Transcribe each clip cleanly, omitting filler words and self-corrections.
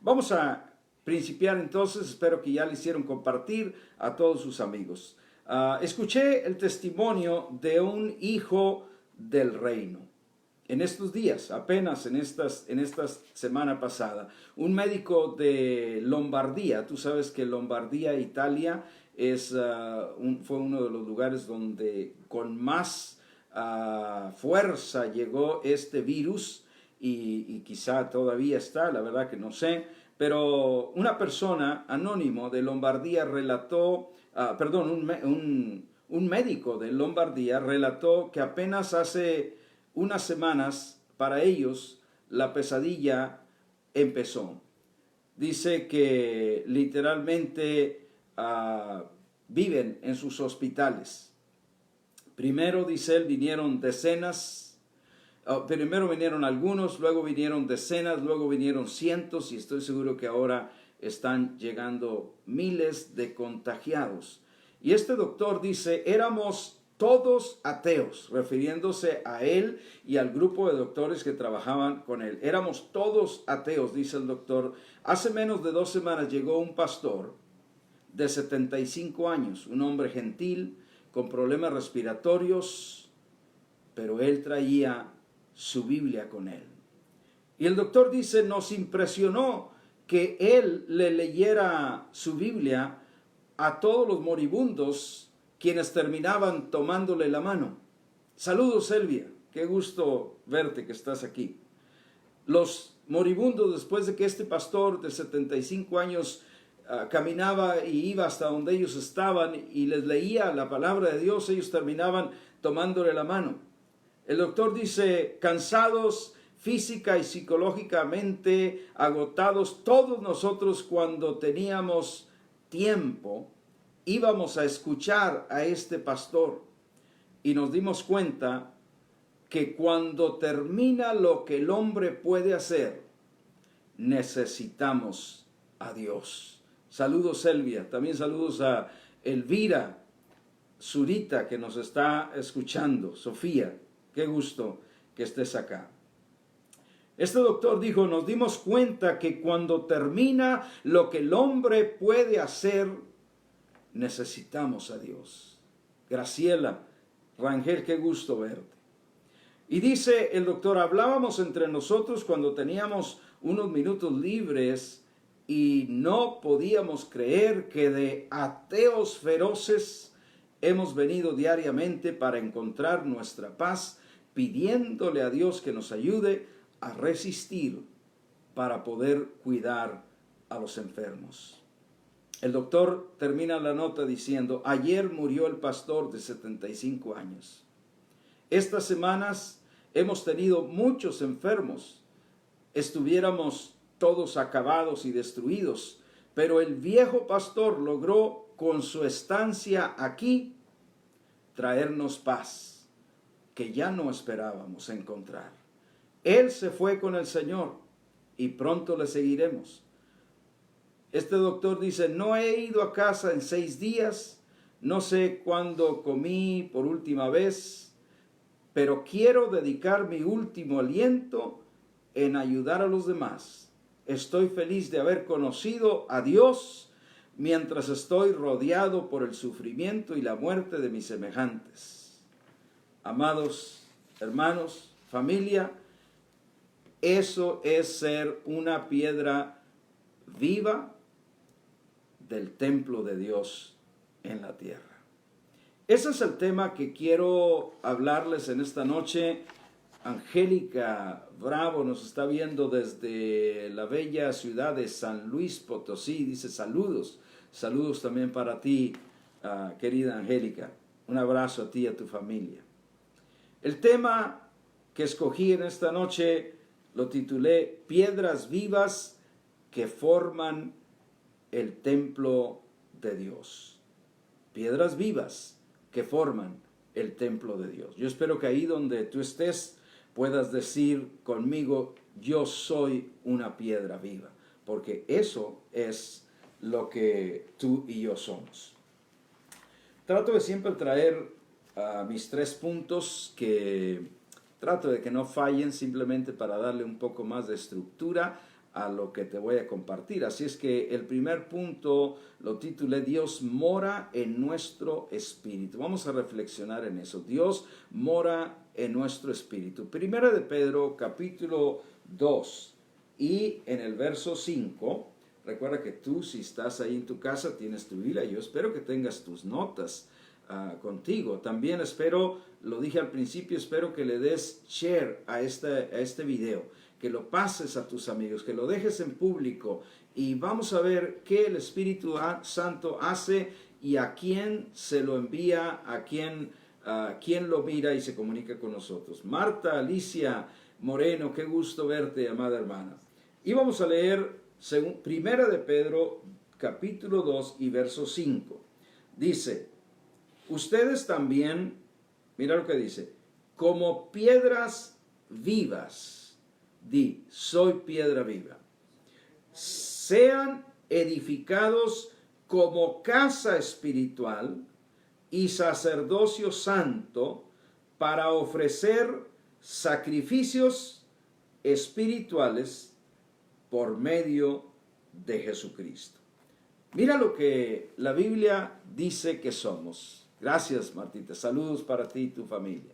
Vamos a principiar entonces, espero que ya le hicieron compartir a todos sus amigos. Escuché el testimonio de un hijo del reino. En estos días, apenas en esta semana pasada, un médico de Lombardía, tú sabes que Lombardía, Italia, fue uno de los lugares donde con más fuerza llegó este virus y quizá todavía está, la verdad que no sé, pero una persona anónimo de Lombardía relató, un médico de Lombardía relató que apenas hace unas semanas para ellos la pesadilla empezó. Dice que literalmente viven en sus hospitales. Primero, dice él, vinieron decenas, primero vinieron algunos, luego vinieron decenas, luego vinieron cientos y estoy seguro que ahora están llegando miles de contagiados. Y este doctor dice, éramos todos ateos, refiriéndose a él y al grupo de doctores que trabajaban con él. Éramos todos ateos, dice el doctor. Hace menos de 2 semanas llegó un pastor de 75 años, un hombre gentil, con problemas respiratorios, pero él traía su Biblia con él. Y el doctor dice, nos impresionó que él le leyera su Biblia a todos los moribundos, quienes terminaban tomándole la mano. Saludos, Selvia, qué gusto verte que estás aquí. Los moribundos, después de que este pastor de 75 años caminaba y iba hasta donde ellos estaban y les leía la palabra de Dios, ellos terminaban tomándole la mano. El doctor dice, cansados física y psicológicamente, agotados, todos nosotros cuando teníamos tiempo, íbamos a escuchar a este pastor y nos dimos cuenta que cuando termina lo que el hombre puede hacer, necesitamos a Dios. Saludos, Selvia. También saludos a Elvira, Zurita, que nos está escuchando. Sofía, qué gusto que estés acá. Este doctor dijo, nos dimos cuenta que cuando termina lo que el hombre puede hacer, necesitamos a Dios. Graciela, Rangel, qué gusto verte. Y dice el doctor, hablábamos entre nosotros cuando teníamos unos minutos libres y no podíamos creer que de ateos feroces hemos venido diariamente para encontrar nuestra paz, pidiéndole a Dios que nos ayude a resistir para poder cuidar a los enfermos. El doctor termina la nota diciendo, ayer murió el pastor de 75 años. Estas semanas hemos tenido muchos enfermos. Estuviéramos todos acabados y destruidos, pero el viejo pastor logró con su estancia aquí traernos paz que ya no esperábamos encontrar. Él se fue con el Señor y pronto le seguiremos. Este doctor dice, no he ido a casa en 6 días, no sé cuándo comí por última vez, pero quiero dedicar mi último aliento en ayudar a los demás. Estoy feliz de haber conocido a Dios mientras estoy rodeado por el sufrimiento y la muerte de mis semejantes. Amados hermanos, familia, eso es ser una piedra viva del templo de Dios en la tierra. Ese es el tema que quiero hablarles en esta noche. Angélica Bravo nos está viendo desde la bella ciudad de San Luis Potosí. Dice saludos. Saludos también para ti, querida Angélica. Un abrazo a ti y a tu familia. El tema que escogí en esta noche lo titulé Piedras vivas que forman el templo de Dios. Piedras vivas que forman el templo de Dios. Yo espero que ahí donde tú estés puedas decir conmigo, yo soy una piedra viva, porque eso es lo que tú y yo somos. Trato de siempre traer mis 3 puntos que trato de que no fallen, simplemente para darle un poco más de estructura a lo que te voy a compartir. Así es que el primer punto lo titulé Dios mora en nuestro espíritu. Vamos a reflexionar en eso. Dios mora en nuestro espíritu. Primera de Pedro, capítulo 2 y en el verso 5. Recuerda que tú, si estás ahí en tu casa, tienes tu Biblia. Yo espero que tengas tus notas contigo. También espero, lo dije al principio, espero que le des share a este video, que lo pases a tus amigos, que lo dejes en público y vamos a ver qué el Espíritu Santo hace y a quién se lo envía, a quién lo mira y se comunica con nosotros. Marta Alicia Moreno, qué gusto verte, amada hermana. Y vamos a leer Primera de Pedro, capítulo 2 y verso 5. Dice, ustedes también, mira lo que dice, como piedras vivas, soy piedra viva, sean edificados como casa espiritual y sacerdocio santo para ofrecer sacrificios espirituales por medio de Jesucristo. Mira lo que la Biblia dice que somos. Gracias, Martita. Saludos para ti y tu familia.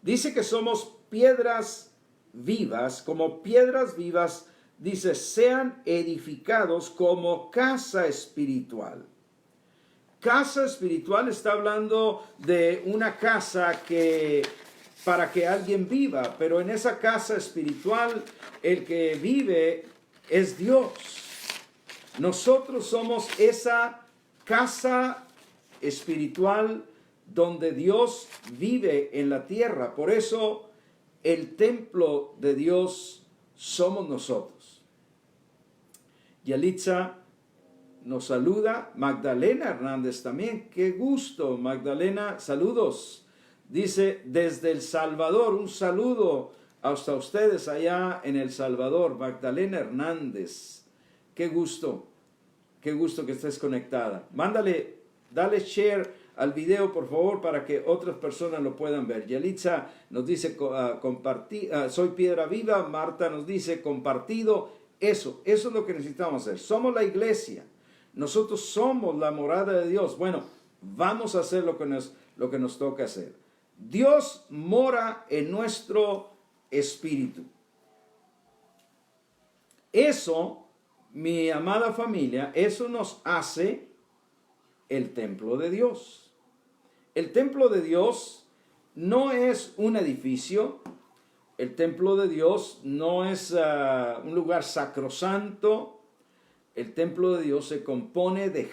Dice que somos piedras vivas, como piedras vivas, dice, sean edificados como casa espiritual. Casa espiritual está hablando de una casa para que alguien viva, pero en esa casa espiritual el que vive es Dios. Nosotros somos esa casa espiritual donde Dios vive en la tierra. Por eso el templo de Dios somos nosotros. Yalitza nos saluda, Magdalena Hernández también. Qué gusto, Magdalena, saludos. Dice, desde El Salvador, un saludo hasta ustedes allá en El Salvador, Magdalena Hernández. Qué gusto que estés conectada. Dale share al video, por favor, para que otras personas lo puedan ver. Yalitza nos dice, soy piedra viva. Marta nos dice, compartido. Eso es lo que necesitamos hacer. Somos la iglesia. Nosotros somos la morada de Dios. Bueno, vamos a hacer lo que nos toca hacer. Dios mora en nuestro espíritu. Eso, mi amada familia, eso nos hace el templo de Dios. El templo de Dios no es un edificio. El templo de Dios no es un lugar sacrosanto. El templo de Dios se compone de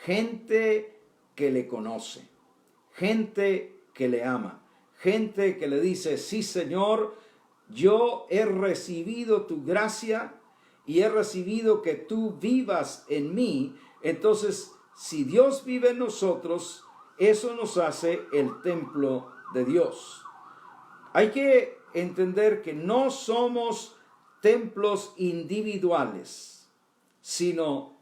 gente que le conoce, gente que le ama, gente que le dice, sí Señor, yo he recibido tu gracia y he recibido que tú vivas en mí. Entonces, si Dios vive en nosotros, eso nos hace el templo de Dios. Hay que entender que no somos templos individuales, sino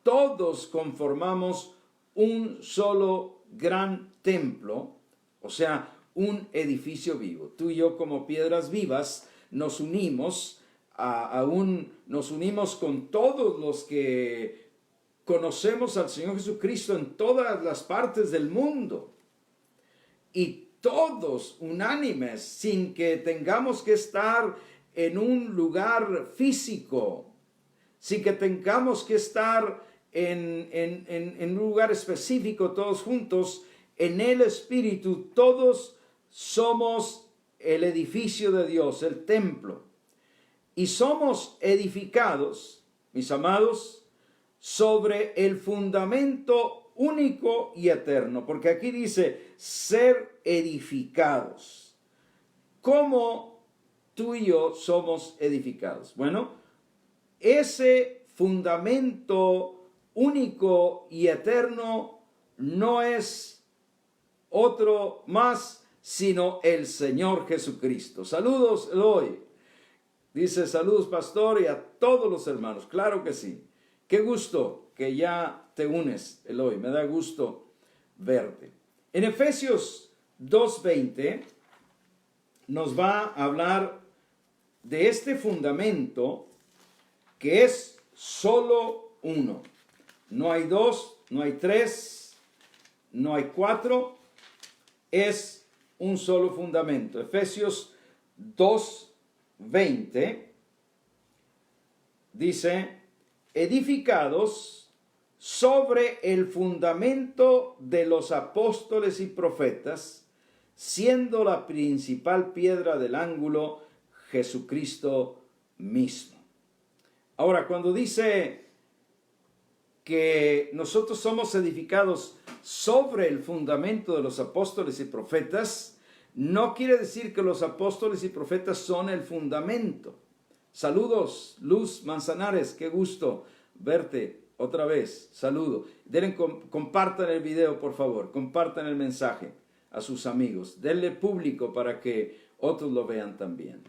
todos conformamos un solo gran templo, o sea, un edificio vivo. Tú y yo como piedras vivas nos unimos, nos unimos con todos los que conocemos al Señor Jesucristo en todas las partes del mundo. Y todos unánimes, sin que tengamos que estar en un lugar físico, sin que tengamos que estar en un lugar específico, todos juntos, en el Espíritu, todos somos el edificio de Dios, el templo. Y somos edificados, mis amados, sobre el fundamento único y eterno, porque aquí dice ser edificados. ¿Cómo tú y yo somos edificados? Bueno, ese fundamento único y eterno no es otro más sino el Señor Jesucristo. Saludos, Eloy. Dice, saludos, pastor, y a todos los hermanos. Claro que sí. Qué gusto que ya te unes, Eloy. Me da gusto verte. En Efesios 2:20 nos va a hablar de este fundamento que es solo uno. No hay dos, no hay tres, no hay cuatro, es un solo fundamento. Efesios 2:20 dice, edificados sobre el fundamento de los apóstoles y profetas, siendo la principal piedra del ángulo Jesucristo mismo. Ahora, cuando dice que nosotros somos edificados sobre el fundamento de los apóstoles y profetas, no quiere decir que los apóstoles y profetas son el fundamento. Saludos, Luz Manzanares, qué gusto verte otra vez. Saludo. Compartan el video, por favor. Compartan el mensaje a sus amigos. Denle público para que otros lo vean también.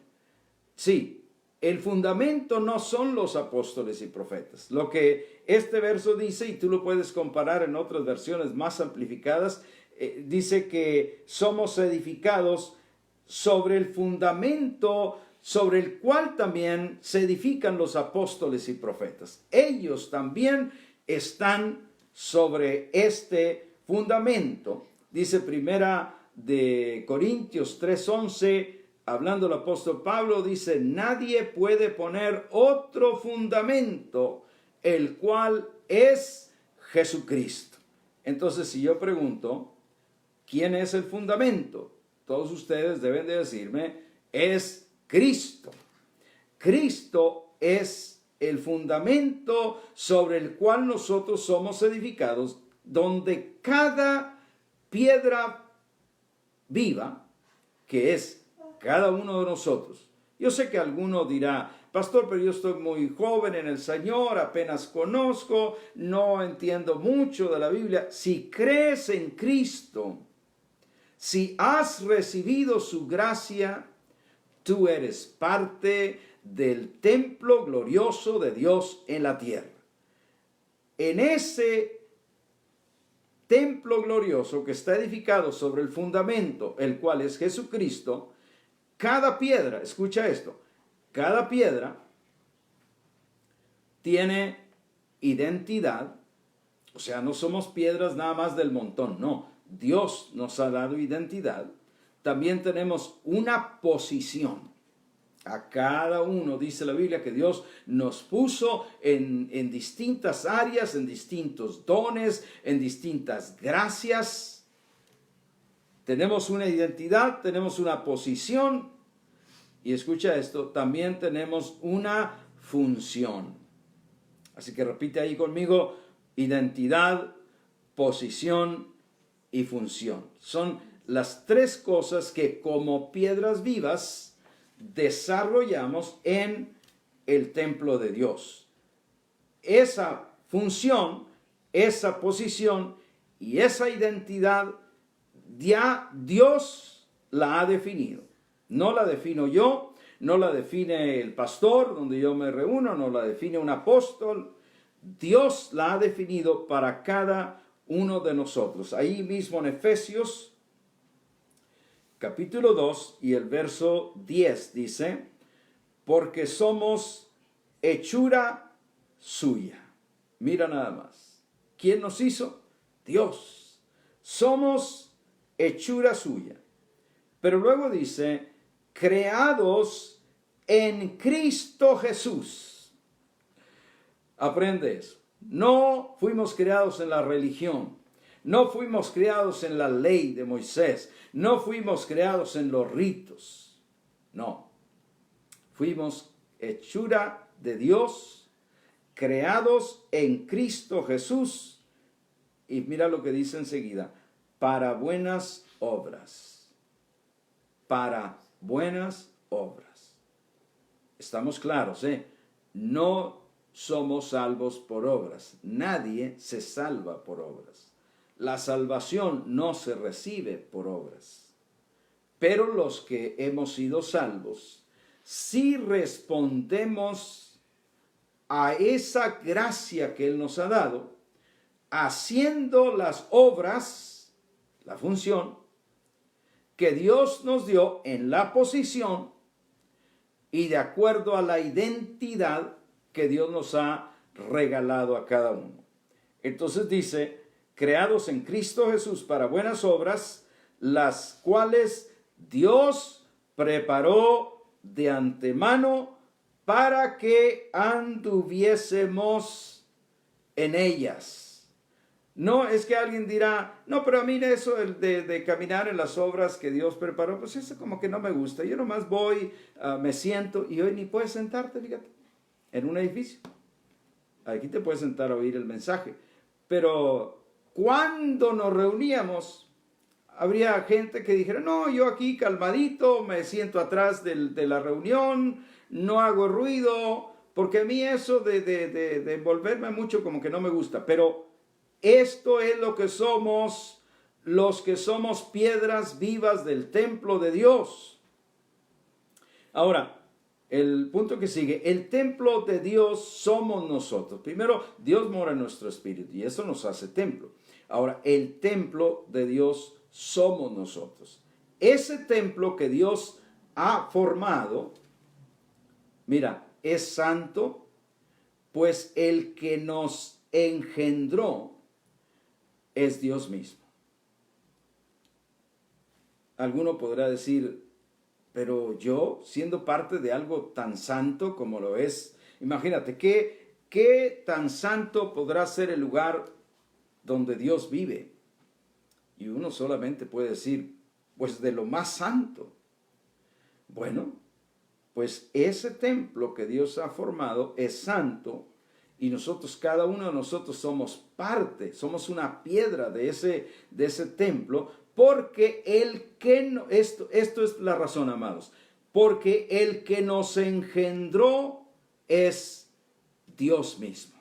Sí, el fundamento no son los apóstoles y profetas. Lo que este verso dice, y tú lo puedes comparar en otras versiones más amplificadas, dice que somos edificados sobre el fundamento sobre el cual también se edifican los apóstoles y profetas. Ellos también están sobre este fundamento. Dice Primera de Corintios 3:11, hablando el apóstol Pablo, dice, nadie puede poner otro fundamento, el cual es Jesucristo. Entonces, si yo pregunto, ¿quién es el fundamento? Todos ustedes deben de decirme, es Cristo. Cristo es el fundamento sobre el cual nosotros somos edificados, donde cada piedra viva, que es cada uno de nosotros. Yo sé que alguno dirá, pastor, pero yo estoy muy joven en el Señor, apenas conozco, no entiendo mucho de la Biblia. Si crees en Cristo, si has recibido su gracia, tú eres parte del templo glorioso de Dios en la tierra. En ese templo glorioso que está edificado sobre el fundamento, el cual es Jesucristo, cada piedra, escucha esto, cada piedra tiene identidad, o sea, no somos piedras nada más del montón, no, Dios nos ha dado identidad. También tenemos una posición. A cada uno, dice la Biblia, que Dios nos puso en distintas áreas, en distintos dones, en distintas gracias. Tenemos una identidad, tenemos una posición y escucha esto, también tenemos una función. Así que repite ahí conmigo, identidad, posición y función. Son las tres cosas que como piedras vivas desarrollamos en el templo de Dios. Esa función, esa posición y esa identidad ya Dios la ha definido. No la defino yo, no la define el pastor donde yo me reúno, no la define un apóstol. Dios la ha definido para cada uno de nosotros. Ahí mismo en Efesios capítulo 2 y el verso 10 dice, porque somos hechura suya. Mira nada más. ¿Quién nos hizo? Dios. Somos hechura suya. Pero luego dice, creados en Cristo Jesús. Aprende eso. No fuimos creados en la religión. No fuimos creados en la ley de Moisés. No fuimos creados en los ritos. No. Fuimos hechura de Dios, creados en Cristo Jesús. Y mira lo que dice enseguida. Para buenas obras. Para buenas obras. Estamos claros, ¿eh? No somos salvos por obras. Nadie se salva por obras. La salvación no se recibe por obras. Pero los que hemos sido salvos, si respondemos a esa gracia que Él nos ha dado, haciendo las obras, la función, que Dios nos dio en la posición, y de acuerdo a la identidad que Dios nos ha regalado a cada uno. Entonces dice, creados en Cristo Jesús para buenas obras, las cuales Dios preparó de antemano para que anduviésemos en ellas. No es que alguien dirá, no, pero a mí eso de caminar en las obras que Dios preparó, pues eso como que no me gusta. Yo nomás voy, me siento, y hoy ni puedes sentarte, fíjate, en un edificio. Aquí te puedes sentar a oír el mensaje. Pero cuando nos reuníamos, habría gente que dijera, no, yo aquí calmadito, me siento atrás de la reunión, no hago ruido, porque a mí eso de envolverme mucho como que no me gusta. Pero esto es lo que somos los que somos piedras vivas del templo de Dios. Ahora, el punto que sigue, el templo de Dios somos nosotros. Primero, Dios mora en nuestro espíritu y eso nos hace templo. Ahora, el templo de Dios somos nosotros. Ese templo que Dios ha formado, mira, es santo, pues el que nos engendró es Dios mismo. Alguno podrá decir, pero yo, siendo parte de algo tan santo como lo es, imagínate, ¿qué tan santo podrá ser el lugar donde Dios vive? Y uno solamente puede decir, pues de lo más santo. Bueno, pues ese templo que Dios ha formado es santo y nosotros, cada uno de nosotros somos parte, somos una piedra de ese templo, porque esto es la razón, amados, porque el que nos engendró es Dios mismo.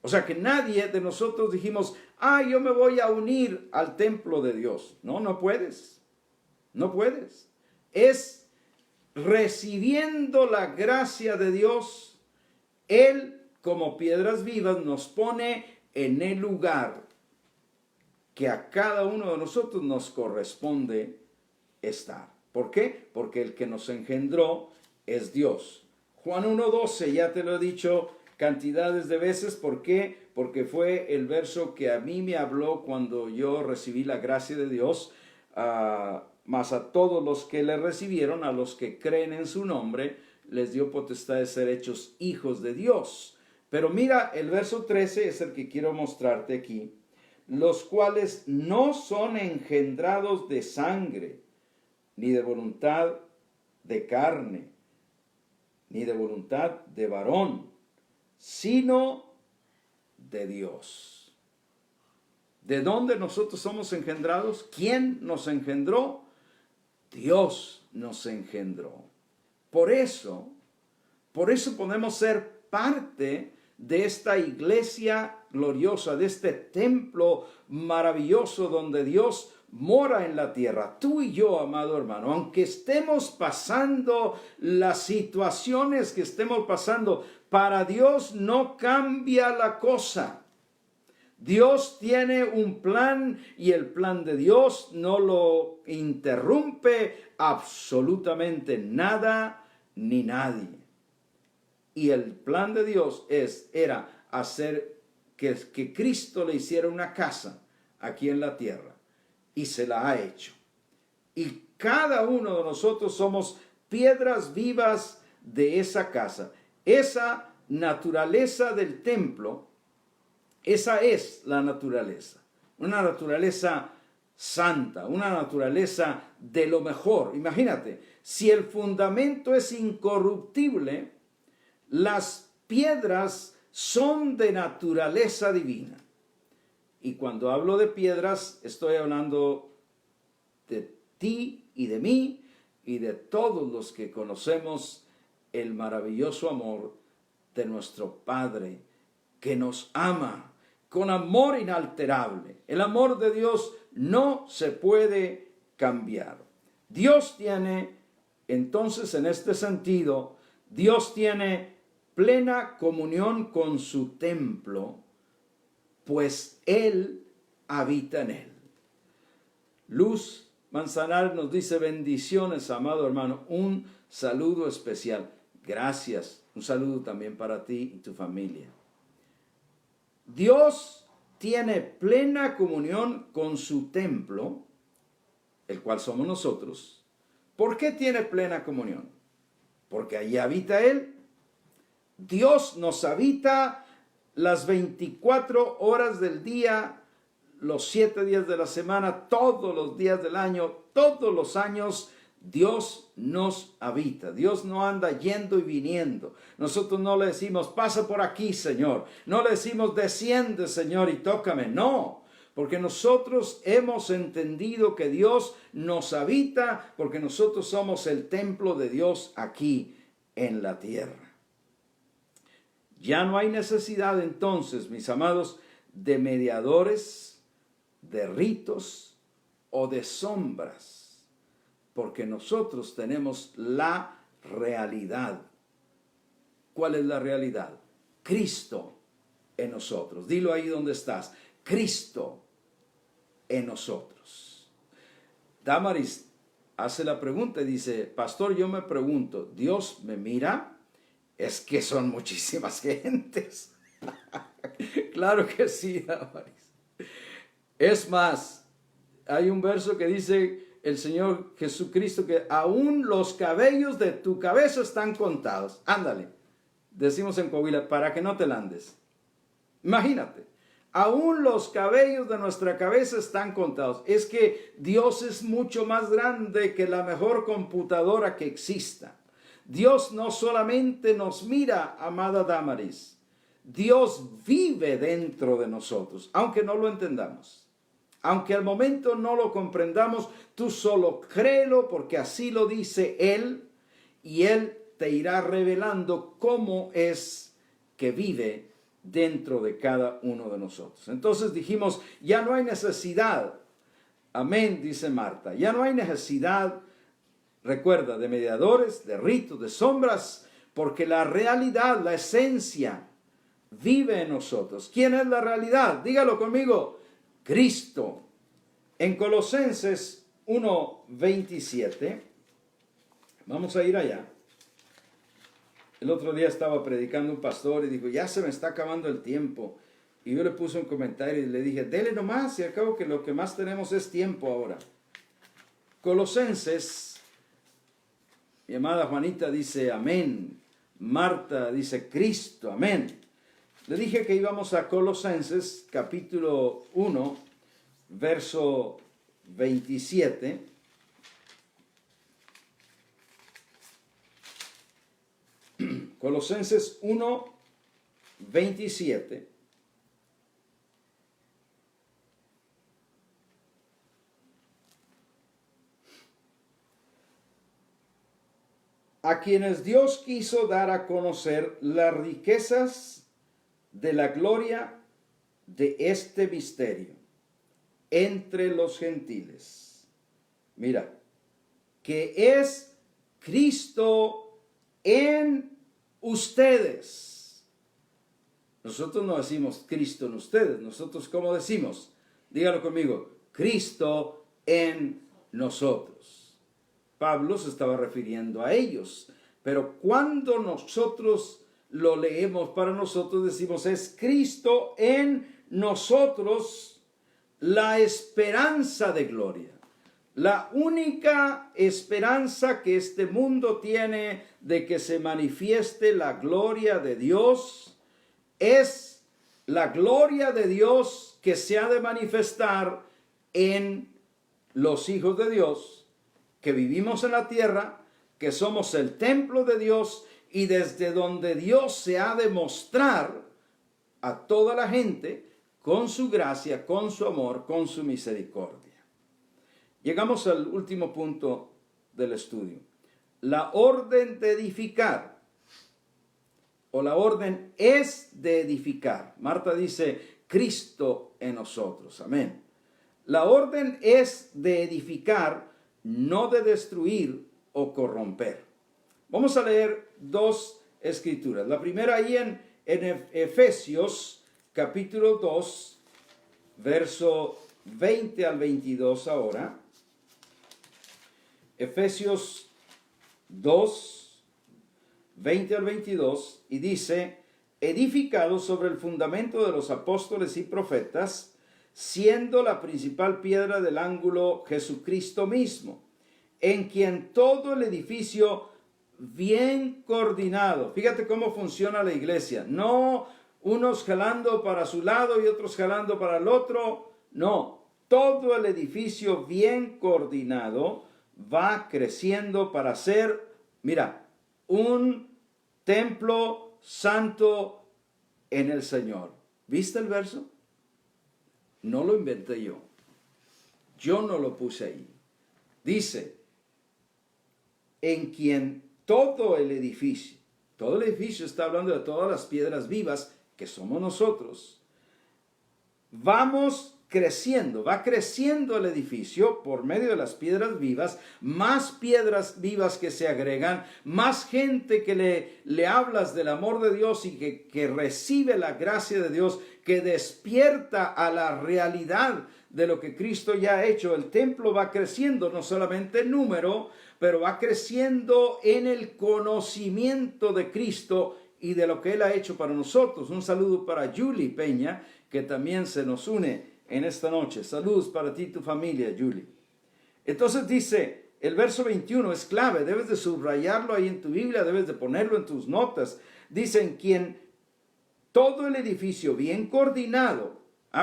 O sea que nadie de nosotros dijimos, yo me voy a unir al templo de Dios. No, no puedes. No puedes. Es recibiendo la gracia de Dios, Él, como piedras vivas, nos pone en el lugar que a cada uno de nosotros nos corresponde estar. ¿Por qué? Porque el que nos engendró es Dios. Juan 1:12, ya te lo he dicho cantidades de veces. ¿Por qué? Porque fue el verso que a mí me habló cuando yo recibí la gracia de Dios. Mas a todos los que le recibieron, a los que creen en su nombre, les dio potestad de ser hechos hijos de Dios. Pero mira, el verso 13 es el que quiero mostrarte aquí. Los cuales no son engendrados de sangre, ni de voluntad de carne, ni de voluntad de varón, sino de Dios. ¿De dónde nosotros somos engendrados? ¿Quién nos engendró? Dios nos engendró. Por eso podemos ser parte de esta iglesia gloriosa, de este templo maravilloso donde Dios mora en la tierra. Tú y yo, amado hermano, aunque estemos pasando las situaciones que estemos pasando, para Dios no cambia la cosa. Dios tiene un plan y el plan de Dios no lo interrumpe absolutamente nada ni nadie. Y el plan de Dios era hacer que Cristo le hiciera una casa aquí en la tierra, y se la ha hecho. Y cada uno de nosotros somos piedras vivas de esa casa. Esa naturaleza del templo, esa es la naturaleza. Una naturaleza santa, una naturaleza de lo mejor. Imagínate, si el fundamento es incorruptible, las piedras son de naturaleza divina. Y cuando hablo de piedras, estoy hablando de ti y de mí y de todos los que conocemos el maravilloso amor de nuestro Padre, que nos ama con amor inalterable. El amor de Dios no se puede cambiar. Dios tiene, entonces, en este sentido, Dios tiene plena comunión con su templo, pues Él habita en él. Luz Manzanar nos dice: bendiciones, amado hermano. Un saludo especial. Gracias. Un saludo también para ti y tu familia. Dios tiene plena comunión con su templo, el cual somos nosotros. ¿Por qué tiene plena comunión? Porque allí habita Él. Dios nos habita las 24 horas del día, los 7 días de la semana, todos los días del año, todos los años. Dios nos habita. Dios no anda yendo y viniendo. Nosotros no le decimos, pasa por aquí, Señor. No le decimos, desciende, Señor, y tócame. No, porque nosotros hemos entendido que Dios nos habita, porque nosotros somos el templo de Dios aquí en la tierra. Ya no hay necesidad entonces, mis amados, de mediadores, de ritos o de sombras. Porque nosotros tenemos la realidad. ¿Cuál es la realidad? Cristo en nosotros. Dilo ahí donde estás. Cristo en nosotros. Damaris hace la pregunta y dice, pastor, yo me pregunto, ¿Dios me mira? Es que son muchísimas gentes. Claro que sí, Damaris. Es más, hay un verso que dice el Señor Jesucristo que aún los cabellos de tu cabeza están contados. Ándale, decimos en Coahuila, para que no te landes. Imagínate, aún los cabellos de nuestra cabeza están contados. Es que Dios es mucho más grande que la mejor computadora que exista. Dios no solamente nos mira, amada Damaris, Dios vive dentro de nosotros, aunque no lo entendamos. Aunque al momento no lo comprendamos, tú solo créelo porque así lo dice Él y Él te irá revelando cómo es que vive dentro de cada uno de nosotros. Entonces dijimos, ya no hay necesidad, amén, dice Marta, ya no hay necesidad, recuerda, de mediadores, de ritos, de sombras, porque la realidad, la esencia, vive en nosotros. ¿Quién es la realidad? Dígalo conmigo. Cristo. En Colosenses 1:27, vamos a ir allá. El otro día estaba predicando un pastor y dijo, ya se me está acabando el tiempo. Y yo le puse un comentario y le dije, dele nomás, y al cabo que lo que más tenemos es tiempo ahora. Colosenses, mi amada Juanita dice amén. Marta dice Cristo, amén. Le dije que íbamos a Colosenses capítulo 1, verso 27. Colosenses 1, 27. A quienes Dios quiso dar a conocer las riquezas de la gloria de este misterio entre los gentiles. Mira, que es Cristo en ustedes. Nosotros no decimos Cristo en ustedes. Nosotros, ¿cómo decimos? Dígalo conmigo. Cristo en nosotros. Pablo se estaba refiriendo a ellos. Pero cuando nosotros lo leemos para nosotros, decimos es Cristo en nosotros, la esperanza de gloria. La única esperanza que este mundo tiene de que se manifieste la gloria de Dios es la gloria de Dios que se ha de manifestar en los hijos de Dios, que vivimos en la tierra, que somos el templo de Dios y desde donde Dios se ha de mostrar a toda la gente con su gracia, con su amor, con su misericordia. Llegamos al último punto del estudio. La orden de edificar, o la orden es de edificar. Marta dice, Cristo en nosotros. Amén. La orden es de edificar, no de destruir o corromper. Vamos a leer dos escrituras. La primera ahí en Efesios capítulo 2, verso 20 al 22 ahora. Efesios 2, 20 al 22, y dice, edificados sobre el fundamento de los apóstoles y profetas, siendo la principal piedra del ángulo Jesucristo mismo, en quien todo el edificio bien coordinado. Fíjate cómo funciona la iglesia. No unos jalando para su lado y otros jalando para el otro. No, todo el edificio bien coordinado va creciendo para ser, mira, un templo santo en el Señor. ¿Viste el verso? No lo inventé yo. Yo no lo puse ahí. Dice, en quien todo el edificio está hablando de todas las piedras vivas que somos nosotros, va creciendo el edificio por medio de las piedras vivas, más piedras vivas que se agregan, más gente que le hablas del amor de Dios y que recibe la gracia de Dios, que despierta a la realidad de lo que Cristo ya ha hecho. El templo va creciendo, no solamente en número, pero va creciendo en el conocimiento de Cristo y de lo que Él ha hecho para nosotros. Un saludo para Julie Peña, que también se nos une en esta noche. Saludos para ti y tu familia, Julie. Entonces dice, el verso 21 es clave, debes de subrayarlo ahí en tu Biblia, debes de ponerlo en tus notas. Dice, en quien todo el edificio bien coordinado,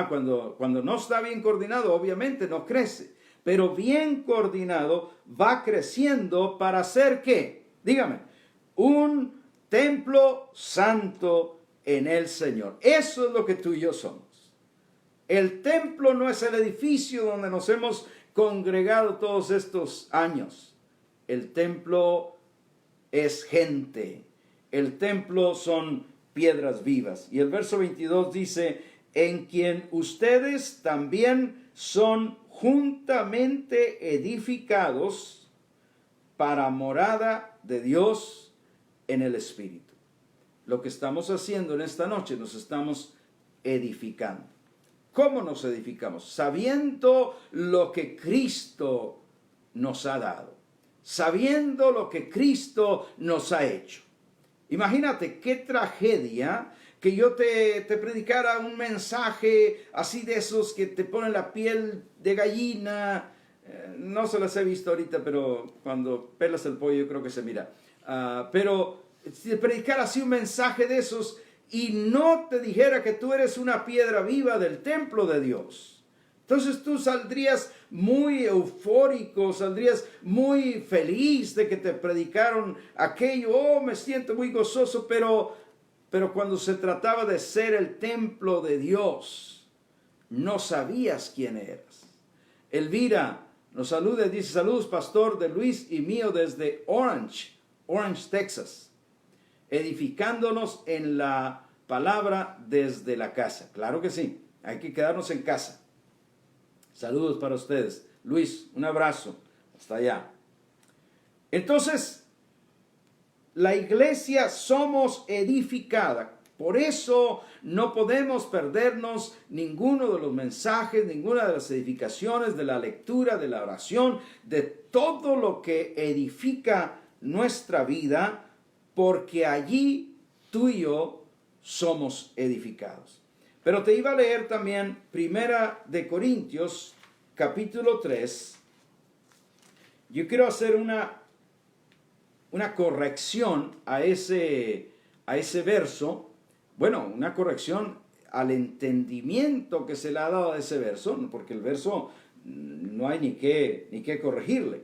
cuando no está bien coordinado, obviamente no crece, pero bien coordinado va creciendo para ser ¿qué? Dígame, un templo santo en el Señor. Eso es lo que tú y yo somos. El templo no es el edificio donde nos hemos congregado todos estos años. El templo es gente. El templo son piedras vivas. Y el verso 22 dice, en quien ustedes también son juntamente edificados para morada de Dios en el Espíritu. Lo que estamos haciendo en esta noche, nos estamos edificando. ¿Cómo nos edificamos? Sabiendo lo que Cristo nos ha dado. Sabiendo lo que Cristo nos ha hecho. Imagínate qué tragedia que yo te predicara un mensaje así de esos que te ponen la piel de gallina. No se las he visto ahorita, pero cuando pelas el pollo yo creo que se mira. Pero si te predicara así un mensaje de esos y no te dijera que tú eres una piedra viva del templo de Dios, entonces tú saldrías muy eufórico, saldrías muy feliz de que te predicaron aquello. Oh, me siento muy gozoso, pero cuando se trataba de ser el templo de Dios, no sabías quién eras. Elvira nos saluda, dice, saludos pastor de Luis y mío desde Orange, Texas, edificándonos en la palabra desde la casa. Claro que sí, hay que quedarnos en casa. Saludos para ustedes. Luis, un abrazo. Hasta allá. Entonces, la iglesia somos edificada. Por eso no podemos perdernos ninguno de los mensajes, ninguna de las edificaciones, de la lectura, de la oración, de todo lo que edifica nuestra vida, porque allí tú y yo somos edificados. Pero te iba a leer también Primera de Corintios, capítulo 3. Yo quiero hacer una corrección a ese verso. Bueno, una corrección al entendimiento que se le ha dado a ese verso, porque el verso no hay ni qué corregirle.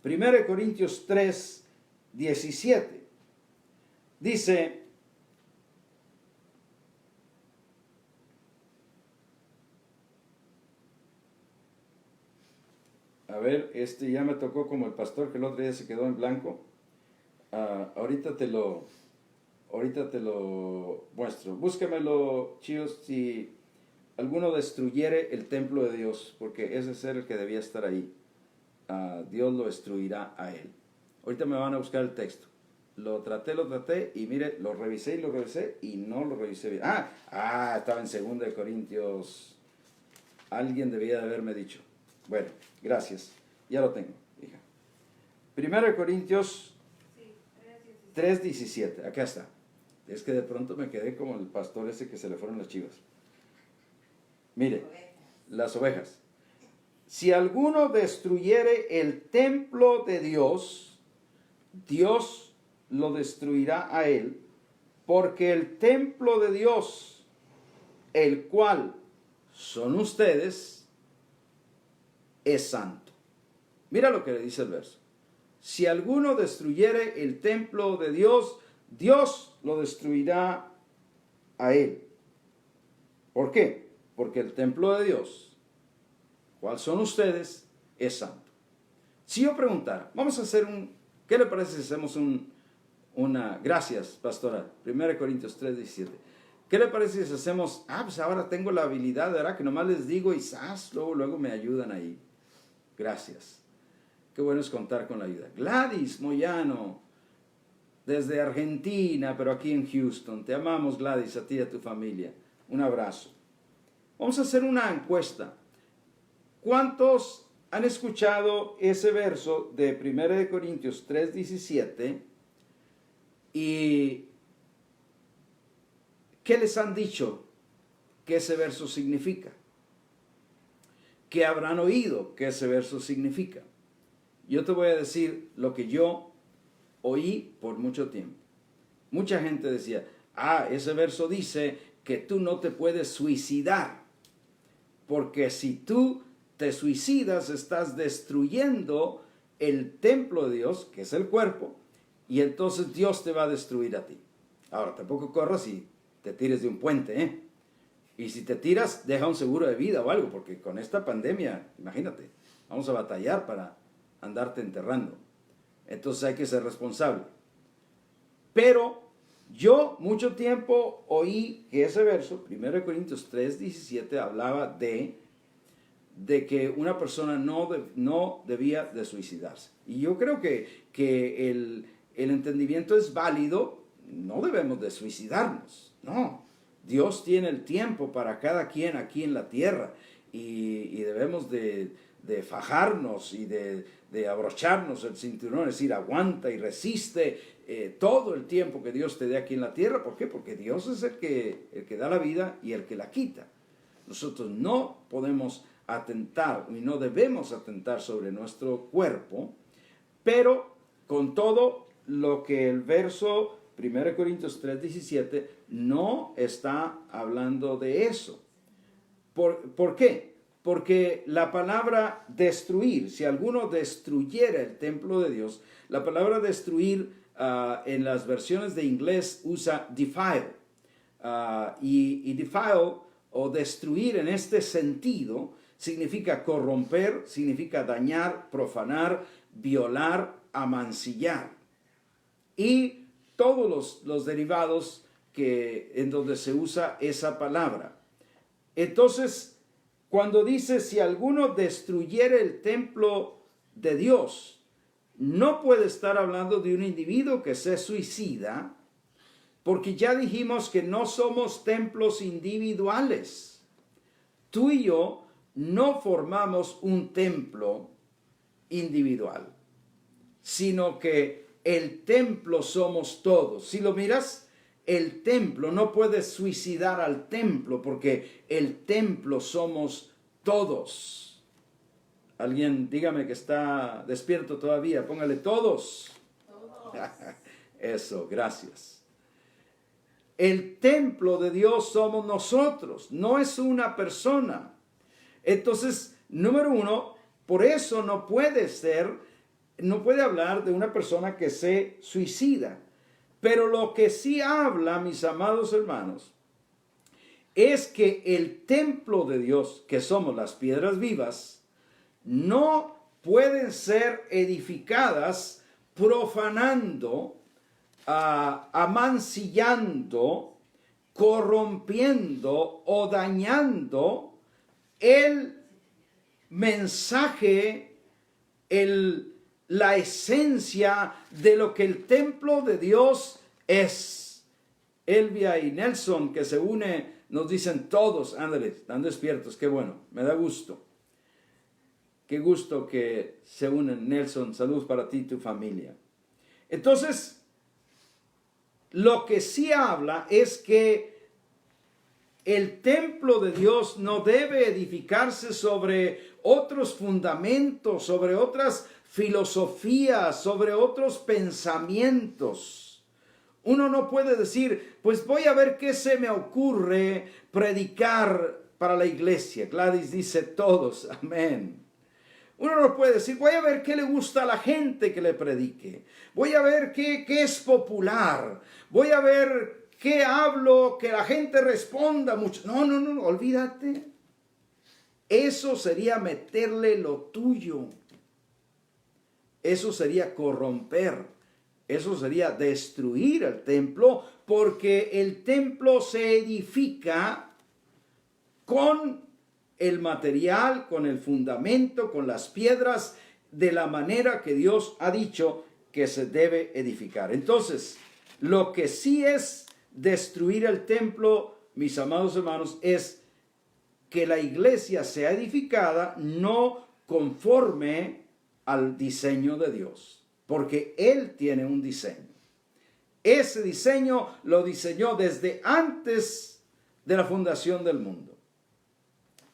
Primera de Corintios 3, 17. Dice, a ver, ya me tocó como el pastor que el otro día se quedó en blanco. Ahorita te lo muestro. Búscamelo, chicos, si alguno destruyere el templo de Dios, porque ese es el que debía estar ahí. Dios lo destruirá a él. Ahorita me van a buscar el texto. Lo traté y mire, lo revisé y no lo revisé bien. Estaba en 2 de Corintios. Alguien debía de haberme dicho. Bueno, gracias. Ya lo tengo, hija. 1 de Corintios 3:17, acá está. Es que de pronto me quedé como el pastor ese que se le fueron las chivas. Mire, las ovejas. Si alguno destruyere el templo de Dios, Dios lo destruirá a él, porque el templo de Dios, el cual son ustedes, es santo. Mira lo que le dice el verso. Si alguno destruyere el templo de Dios, Dios lo destruirá a él. ¿Por qué? Porque el templo de Dios, cual son ustedes, es santo. Si yo preguntara, vamos a hacer ¿qué le parece si hacemos gracias, pastora, 1 Corintios 3:17. ¿Qué le parece si hacemos, pues ahora tengo la habilidad, ¿verdad? Que nomás les digo y luego me ayudan ahí. Gracias. Qué bueno es contar con la ayuda. Gladys Moyano, desde Argentina, pero aquí en Houston. Te amamos, Gladys, a ti y a tu familia. Un abrazo. Vamos a hacer una encuesta. ¿Cuántos han escuchado ese verso de 1 Corintios 3:17? ¿Y qué les han dicho que ese verso significa? ¿Qué habrán oído que ese verso significa? Yo te voy a decir lo que yo oí por mucho tiempo. Mucha gente decía, ese verso dice que tú no te puedes suicidar, porque si tú te suicidas estás destruyendo el templo de Dios, que es el cuerpo, y entonces Dios te va a destruir a ti. Ahora, tampoco corras y te tires de un puente, ¿eh? Y si te tiras, deja un seguro de vida o algo, porque con esta pandemia, imagínate, vamos a batallar para andarte enterrando. Entonces hay que ser responsable. Pero yo mucho tiempo oí que ese verso, 1 Corintios 3:17, hablaba de que una persona no debía de suicidarse. Y yo creo que el entendimiento es válido, no debemos de suicidarnos, no. Dios tiene el tiempo para cada quien aquí en la tierra y debemos de fajarnos y de abrocharnos el cinturón, es decir, aguanta y resiste todo el tiempo que Dios te dé aquí en la tierra. ¿Por qué? Porque Dios es el que da la vida y el que la quita. Nosotros no podemos atentar y no debemos atentar sobre nuestro cuerpo, pero con todo lo que el verso 1 Corintios 3:17 no está hablando de eso. ¿Por qué? Porque la palabra destruir, si alguno destruyera el templo de Dios, la palabra destruir en las versiones de inglés usa defile. Y defile o destruir en este sentido significa corromper, significa dañar, profanar, violar, amancillar. Y todos los derivados en donde se usa esa palabra. Entonces, cuando dice, si alguno destruyere el templo de Dios, no puede estar hablando de un individuo que se suicida, porque ya dijimos que no somos templos individuales. Tú y yo no formamos un templo individual, sino que el templo somos todos. Si lo miras, el templo, no puedes suicidar al templo porque el templo somos todos. Alguien dígame que está despierto todavía, póngale todos. Eso, gracias. El templo de Dios somos nosotros, no es una persona. Entonces, número uno, por eso no puede hablar de una persona que se suicida. Pero lo que sí habla, mis amados hermanos, es que el templo de Dios, que somos las piedras vivas, no pueden ser edificadas profanando, amancillando, corrompiendo o dañando el mensaje, la esencia de lo que el templo de Dios es. Elvia y Nelson, que se une, nos dicen todos, ándale, están despiertos, qué bueno, me da gusto. Qué gusto que se unen, Nelson, saludos para ti y tu familia. Entonces, Lo que sí habla es que el templo de Dios no debe edificarse sobre otros fundamentos, sobre otras filosofías, sobre otros pensamientos. Uno no puede decir, pues voy a ver qué se me ocurre predicar para la iglesia. Gladys dice todos, amén. Uno no puede decir, voy a ver qué le gusta a la gente que le predique. Voy a ver qué es popular. Voy a ver qué hablo, que la gente responda mucho. No, olvídate. Eso sería meterle lo tuyo. Eso sería corromper. Eso sería destruir el templo, porque el templo se edifica con el material, con el fundamento, con las piedras, de la manera que Dios ha dicho que se debe edificar. Entonces, lo que sí es destruir el templo, mis amados hermanos, es que la iglesia sea edificada no conforme al diseño de Dios, porque Él tiene un diseño. Ese diseño lo diseñó desde antes de la fundación del mundo.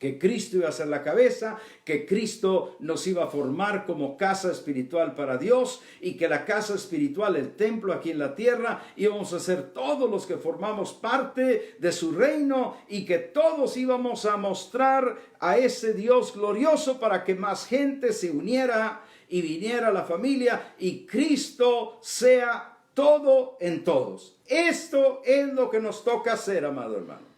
Que Cristo iba a ser la cabeza, que Cristo nos iba a formar como casa espiritual para Dios, y que la casa espiritual, el templo aquí en la tierra, íbamos a ser todos los que formamos parte de su reino, y que todos íbamos a mostrar a ese Dios glorioso para que más gente se uniera y viniera a la familia, y Cristo sea todo en todos. Esto es lo que nos toca hacer, amado hermano.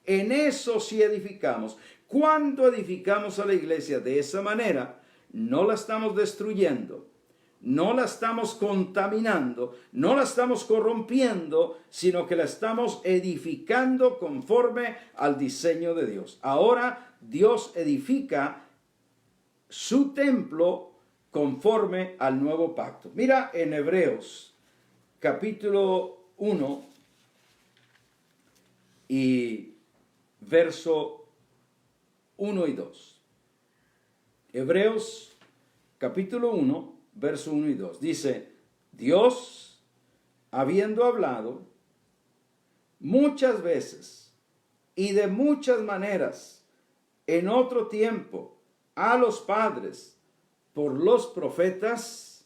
En eso sí edificamos. Cuando edificamos a la iglesia de esa manera, no la estamos destruyendo, no la estamos contaminando, no la estamos corrompiendo, sino que la estamos edificando conforme al diseño de Dios. Ahora Dios edifica su templo conforme al nuevo pacto. Mira en Hebreos capítulo 1 y verso 1 y 2. Hebreos capítulo 1, verso 1 y 2. Dice, Dios, habiendo hablado muchas veces y de muchas maneras en otro tiempo a los padres por los profetas,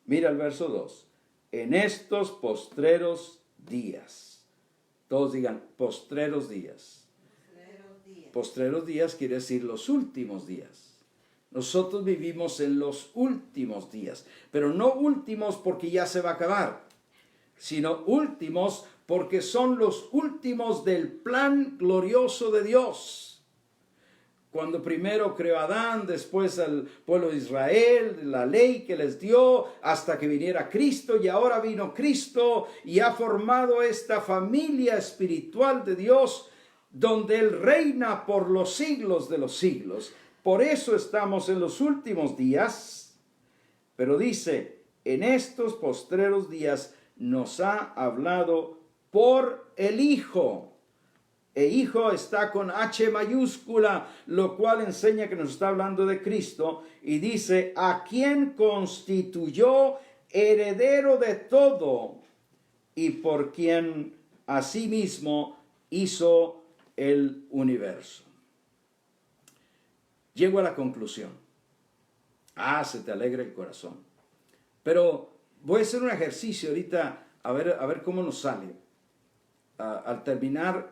mira el verso 2, en estos postreros días. Todos digan, postreros días. Postreros días quiere decir los últimos días. Nosotros vivimos en los últimos días, pero no últimos porque ya se va a acabar, sino últimos porque son los últimos del plan glorioso de Dios. Cuando primero creó a Adán, después al pueblo de Israel, la ley que les dio hasta que viniera Cristo, y ahora vino Cristo y ha formado esta familia espiritual de Dios, donde Él reina por los siglos de los siglos. Por eso estamos en los últimos días. Pero dice, en estos postreros días nos ha hablado por el Hijo. El Hijo está con H mayúscula, lo cual enseña que nos está hablando de Cristo. Y dice, a quien constituyó heredero de todo, y por quien asimismo hizo el universo. Llego a la conclusión. Se te alegra el corazón. Pero voy a hacer un ejercicio ahorita a ver cómo nos sale. Al terminar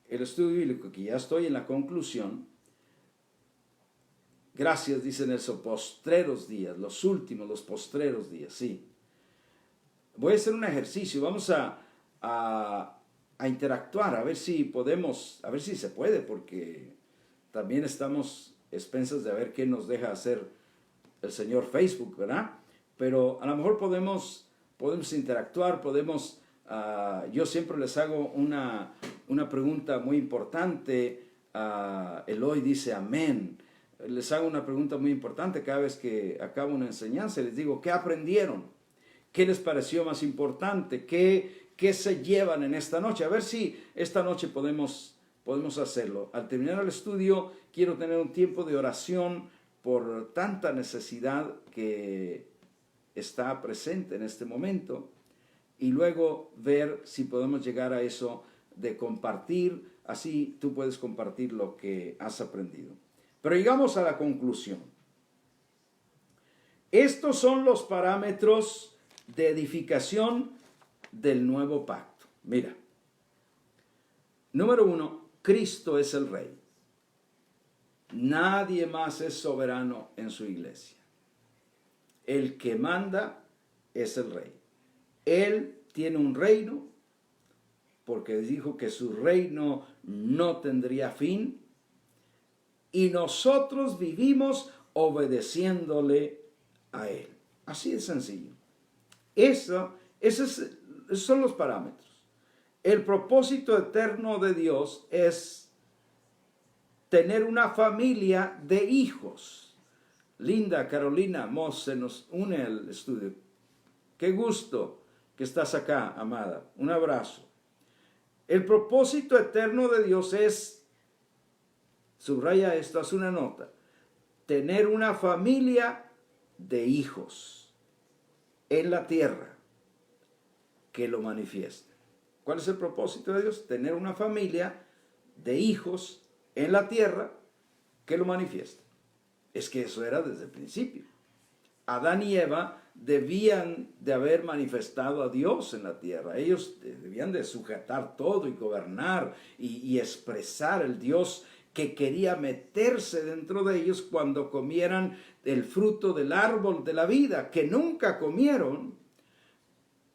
el estudio bíblico, que ya estoy en la conclusión. Gracias, dice Nelson, postreros días, los últimos, los postreros días, sí. Voy a hacer un ejercicio, vamos a interactuar, a ver si podemos, a ver si se puede, porque también estamos expensas de ver qué nos deja hacer el señor Facebook, ¿verdad? Pero a lo mejor podemos interactuar, yo siempre les hago una pregunta muy importante. Eloy dice amén. Les hago una pregunta muy importante cada vez que acabo una enseñanza. Les digo, ¿qué aprendieron? ¿Qué les pareció más importante? ¿Qué se llevan en esta noche? A ver si esta noche podemos hacerlo. Al terminar el estudio, quiero tener un tiempo de oración por tanta necesidad que está presente en este momento. y luego ver si podemos llegar a eso de compartir. Así tú puedes compartir lo que has aprendido. Pero llegamos a la conclusión. Estos son los parámetros de edificación del nuevo pacto. Mira, número 1, Cristo es el Rey. Nadie más es soberano en su iglesia. El que manda es el Rey. Él tiene un reino porque dijo que su reino no tendría fin y nosotros vivimos obedeciéndole a Él. Así de sencillo. Esos son los parámetros. El propósito eterno de Dios es tener una familia de hijos. Linda Carolina Moss se nos une al estudio. Qué gusto que estás acá, amada. Un abrazo. El propósito eterno de Dios es, subraya esto, haz una nota, tener una familia de hijos en la tierra que lo manifiesten. ¿Cuál es el propósito de Dios? Tener una familia de hijos en la tierra que lo manifiesten. Es que eso era desde el principio. Adán y Eva debían de haber manifestado a Dios en la tierra. Ellos debían de sujetar todo y gobernar y expresar el Dios que quería meterse dentro de ellos cuando comieran el fruto del árbol de la vida, que nunca comieron,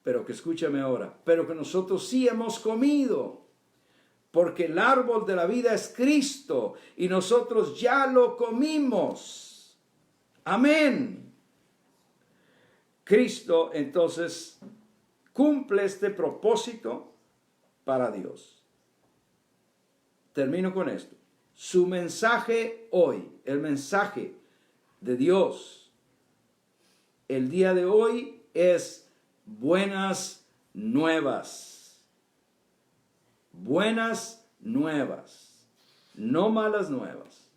pero que escúchame ahora, pero que nosotros sí hemos comido, porque el árbol de la vida es Cristo y nosotros ya lo comimos. Amén. Cristo entonces cumple este propósito para Dios. Termino con esto. Su mensaje hoy, el mensaje de Dios, el día de hoy es buenas nuevas. Buenas nuevas, no malas nuevas.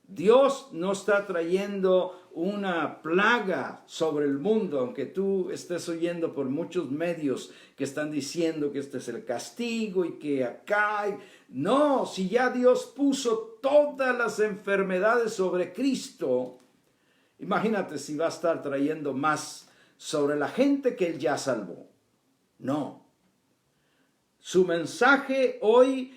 Dios no está trayendo una plaga sobre el mundo, aunque tú estés oyendo por muchos medios que están diciendo que este es el castigo y que acá. No, si ya Dios puso todas las enfermedades sobre Cristo, imagínate si va a estar trayendo más sobre la gente que Él ya salvó. No. Su mensaje hoy,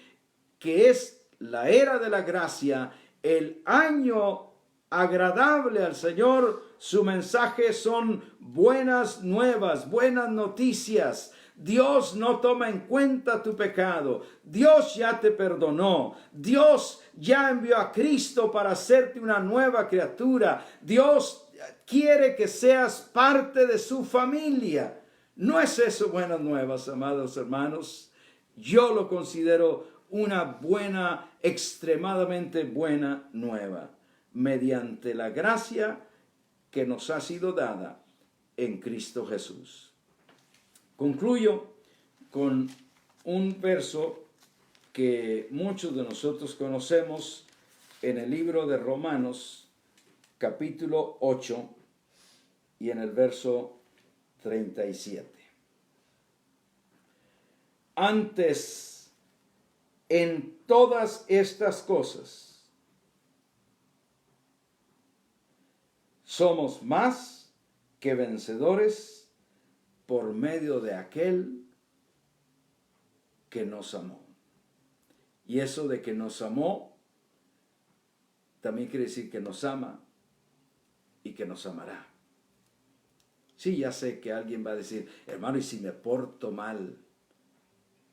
que es la era de la gracia, el año agradable al Señor, su mensaje son buenas nuevas, buenas noticias. Dios no toma en cuenta tu pecado. Dios ya te perdonó. Dios ya envió a Cristo para hacerte una nueva criatura. Dios quiere que seas parte de su familia. ¿No es eso buenas nuevas, amados hermanos? Yo lo considero una buena, extremadamente buena nueva, mediante la gracia que nos ha sido dada en Cristo Jesús. Concluyo con un verso que muchos de nosotros conocemos en el libro de Romanos, capítulo 8, y en el verso 37. Antes, en todas estas cosas, somos más que vencedores por medio de aquel que nos amó. Y eso de que nos amó, también quiere decir que nos ama y que nos amará. Sí, ya sé que alguien va a decir, hermano, ¿y si me porto mal?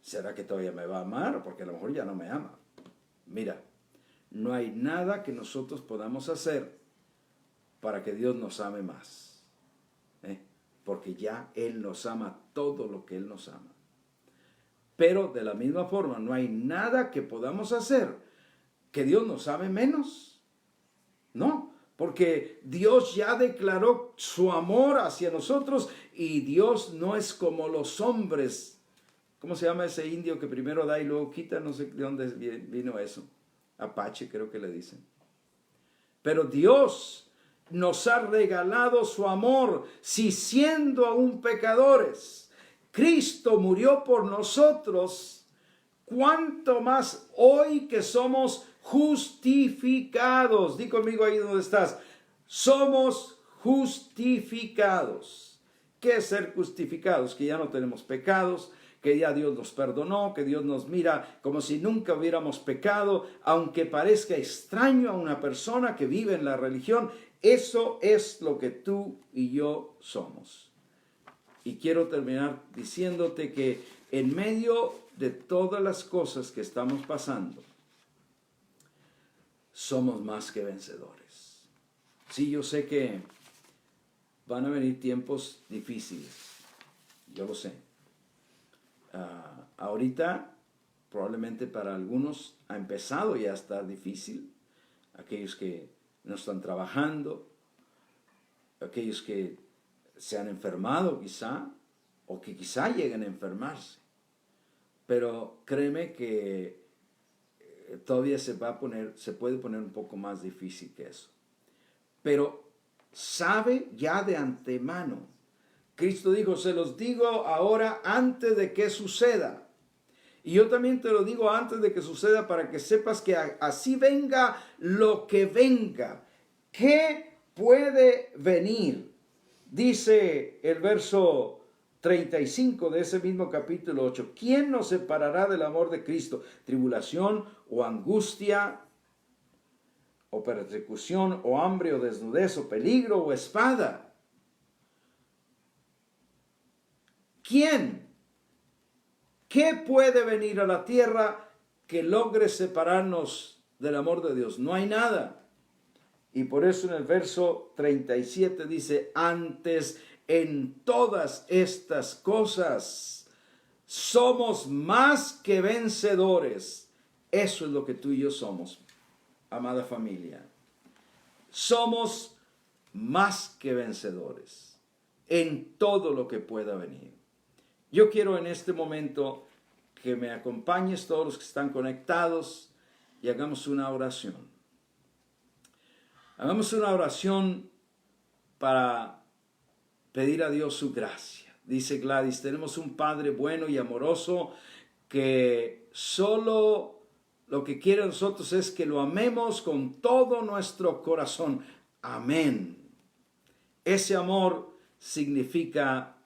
¿Será que todavía me va a amar? Porque a lo mejor ya no me ama. Mira, no hay nada que nosotros podamos hacer para que Dios nos ame más. Porque ya Él nos ama todo lo que Él nos ama. Pero de la misma forma, no hay nada que podamos hacer que Dios nos ame menos. No, porque Dios ya declaró su amor hacia nosotros y Dios no es como los hombres. ¿Cómo se llama ese indio que primero da y luego quita? No sé de dónde vino eso. Apache creo que le dicen. Pero Dios nos ha regalado su amor, si siendo aún pecadores, Cristo murió por nosotros, ¿cuánto más hoy que somos justificados? Di conmigo ahí donde estás. Somos justificados. ¿Qué es ser justificados? Que ya no tenemos pecados, que ya Dios nos perdonó, que Dios nos mira como si nunca hubiéramos pecado, aunque parezca extraño a una persona que vive en la religión. Eso es lo que tú y yo somos. Y quiero terminar diciéndote que en medio de todas las cosas que estamos pasando, somos más que vencedores. Sí, yo sé que van a venir tiempos difíciles, yo lo sé. Ahorita, probablemente para algunos ha empezado ya a estar difícil, aquellos que no están trabajando, aquellos que se han enfermado quizá, o que quizá lleguen a enfermarse. Pero créeme que todavía se puede poner un poco más difícil que eso. Pero sabe ya de antemano. Cristo dijo, se los digo ahora antes de que suceda. Y yo también te lo digo antes de que suceda para que sepas que así venga lo que venga. ¿Qué puede venir? Dice el verso 35 de ese mismo capítulo 8. ¿Quién nos separará del amor de Cristo? ¿Tribulación o angustia o persecución o hambre o desnudez o peligro o espada? ¿Quién? ¿Qué puede venir a la tierra que logre separarnos del amor de Dios? No hay nada. Y por eso en el verso 37 dice, antes en todas estas cosas somos más que vencedores. Eso es lo que tú y yo somos, amada familia. Somos más que vencedores en todo lo que pueda venir. Yo quiero en este momento que me acompañes todos los que están conectados y hagamos una oración. Hagamos una oración para pedir a Dios su gracia. Dice Gladys, tenemos un Padre bueno y amoroso que solo lo que quiere de nosotros es que lo amemos con todo nuestro corazón. Amén. Ese amor significa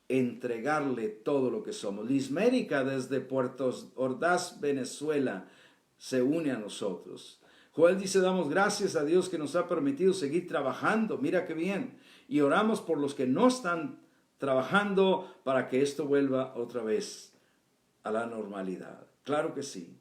entregarle todo lo que somos. Lismérica desde Puerto Ordaz, Venezuela, se une a nosotros. Joel dice, damos gracias a Dios que nos ha permitido seguir trabajando. Mira qué bien. Y oramos por los que no están trabajando para que esto vuelva otra vez a la normalidad. Claro que sí.